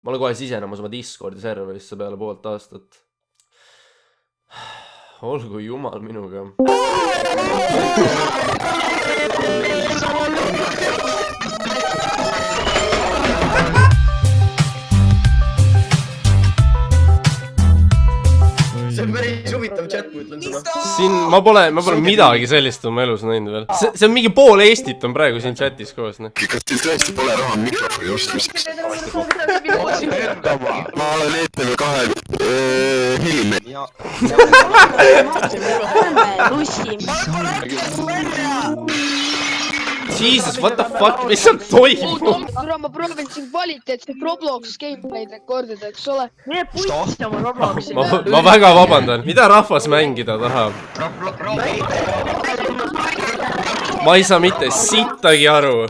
Ma olen kohe sisenemas oma Discordi serverisse peale poolt aastat. Olgu jumal minuga. See on päris huvitav chat, ma ütlen seda. Siin ma pole midagi sellist oma elus näinud veel. See on mingi pool Eestit on praegu siin chatis koos. Kas teil tõesti pole raha mikrofoni ostmiseks? Ma olen ETV2 helimees. Jesus, what the fuck, mis seal toimub? Ma proovin siin kvaliteetset Roblox gameplay'd rekordida, eks ole. Mine pusti oma Robloxi. Ma väga vabandan, mida rahvas mängida tahab? Ma ei saa mitte sittagi aru.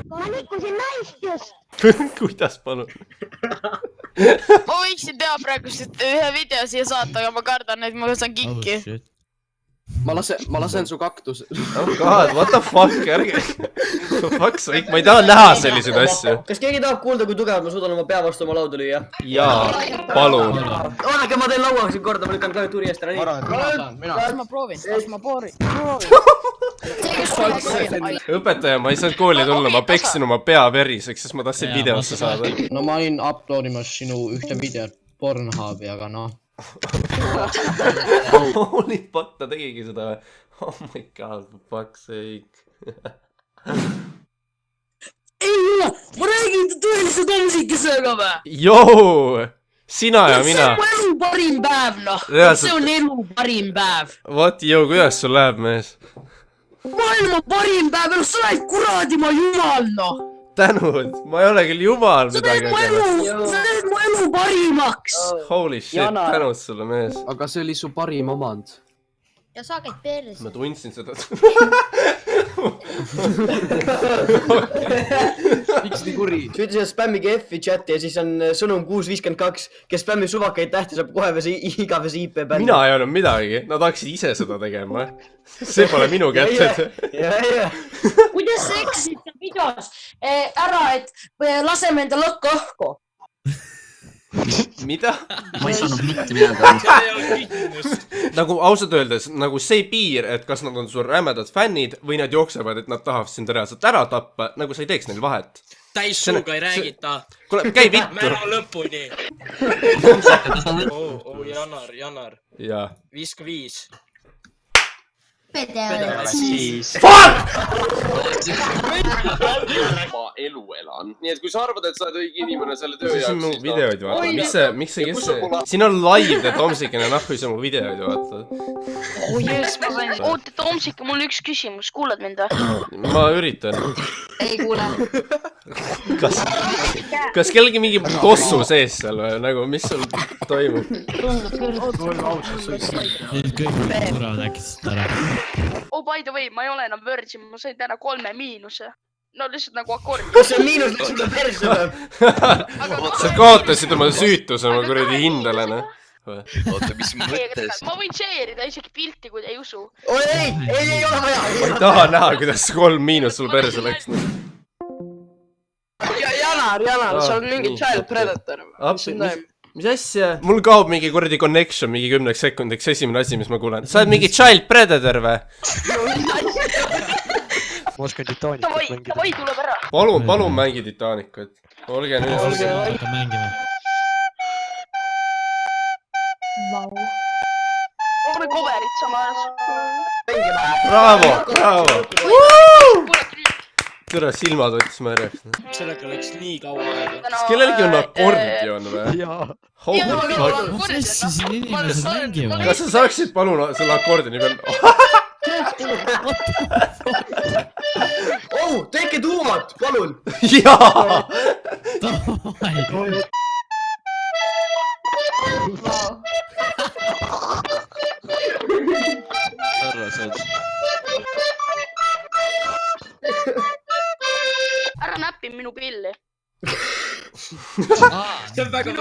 Kuidas palun? Ma võiksin teha praegu ühe video siia saata, aga ma kardan, et ma saan kikki. Ma lasen su kaktus. Oh god, what the fuck, ärge. Fuck sake, ma ei taha näha selliseid asju. Kas keegi tahab kuulda, kui tugevad ma suudan oma pea vastu oma lauda lüüa? Jaa, palun. Oodake, ma teen lauaga siin korda, ma lükkan ka turi eest ära nii. Kas ma proovin? Õpetaja, ma ei saanud kooli tulla, ma peksin oma pea veriseks, sest ma tahtsin videosse saada. No ma olin uploadimas sinu ühte videot Pornhubi, aga noh. Holy fuck, ta tegigi seda. Oh my god, for fuck's sake. Ei ole, ma räägin tõelise Tomsikesega või? Joo, sina ja mina. See on mu elu parim päev, noh. See on elu parim päev. What, joo, kuidas sul läheb, mees? Maailma parim päev, sa oled kuradi ma jumal, noh. Tänud, ma ei ole küll jumal midagi. Sa teed mu elu parimaks. Holy shit, tänud sulle, mees. Aga see oli su parim omand. Ja sa käid perse. Ma tundsin seda. Miks nii kuri? Sa ütlesid, et spämmige F-i chati ja siis on sõnum 652, kes spämmib suvakaid tähti, saab kohe igavese IP bändi. Mina ei olnud midagi, nad hakkasid ise seda tegema. See pole minu kätte. Kuidas sa eksid videos ära, et laseme enda lõkku õhku? Mida? Ma ei saanud mitte midagi. Nagu ausalt öeldes, nagu see piir, et kas nad on sul rämedad fännid või nad jooksevad, et nad tahavad sind reaalselt ära tappa, nagu sa ei teeks neil vahet. Täis suuga ei räägita. Kuule, käi vittu. Mära lõpuni. Janar. Jaa. 55. Pede oled siis. Fuck! Ma elu elan. Nii et kui sa arvad, et sa oled õige inimene selle töö jaoks, siis mu videoid vaata. Miks see? Siin on live, et Tomsikene nahku sa mu videoid vaata. Oh jess, ma sain. Oota, Tomsike, mul üks küsimus. Kuulad mind või? Ma üritan. Ei kuule. Kas kellegi mingi tossu sees seal või? Nagu, mis sul toimub? Need kõik tulevad äkki ära. Oh, by the way, ma ei ole enam virgin, ma sain täna 3 miinuse. No lihtsalt nagu akordi. Kas see on miinus, mis sulle perse või? Sa kaotasid oma süütuse oma kuradi hindalene. Oota, mis mõttes? Ma võin share'ida isegi pilti, kui te ei usu. Oi, ei ole vaja. Ma ei taha näha, kuidas 3 miinus sul perse läks. Janar, sa oled mingi child predator. Mis asja? Mul kaob mingi kuradi connection mingi 10 sekundiks esimene asi, mis ma kuulen. Sa oled mingi child predator või? Ma oskan Titaanicut mängida. Davai, tuleb ära. Palun mängi Titaanicut. Olge nüüd. Hakka mängima. Ma olen coverit samas. Bravo. Tere, silmad võttis ma järjeks. Sellega läks nii kaua aega. Kas kellelgi on akordion või? Jaa. Mis asja siin inimesed mängivad? Kas sa saaksid palun selle akordioni peal? Oh, tehke tuumat, palun. Jaa! Ära näppi minu pilli. See on väga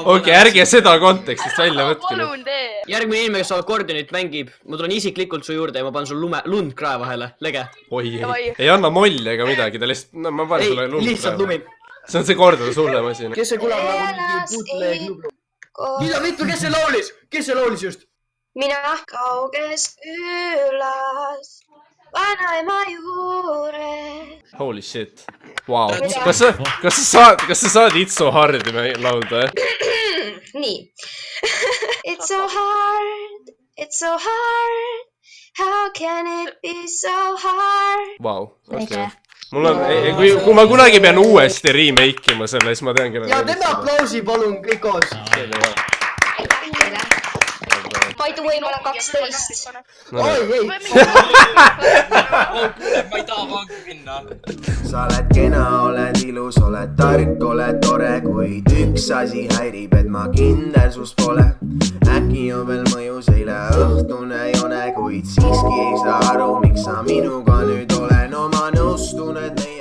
Okei, ärge seda kontekstist välja võtke. Palun tee. Järgmine inimene, kes akordionit mängib, ma tulen isiklikult su juurde ja ma panen sul lund krae vahele. Lege. Oi, ei anna molli ega midagi, ta lihtsalt, ma panen sulle lund lihtsalt lumi. see on see kordades hullem asi . kes see kulab nagu mingi bootleg nublu ? mida vittu , kes see laulis ? kes see laulis just ? mina kauges külas vanaema juures . Holy shit . Wow. Kas sa saad It's So Hard'i laulda ? nii . It's so hard , it's so hard , how can it be so hard ? Vau , okei . mul on , kui ma kunagi pean uuesti remake ima selle , siis ma tean , kelle ja teeme aplausi palun kõik koos . By the way , ma olen 12 . oi , ei . ma ei taha vangi minna . sa oled kena , oled ilus , oled tark , oled tore , kuid üks asi häirib , et ma kindel sus pole . äkki on veel mõjus eile õhtune jone , kuid siiski ei saa aru , miks sa minuga nüüd olen , no ma nõustun , et neid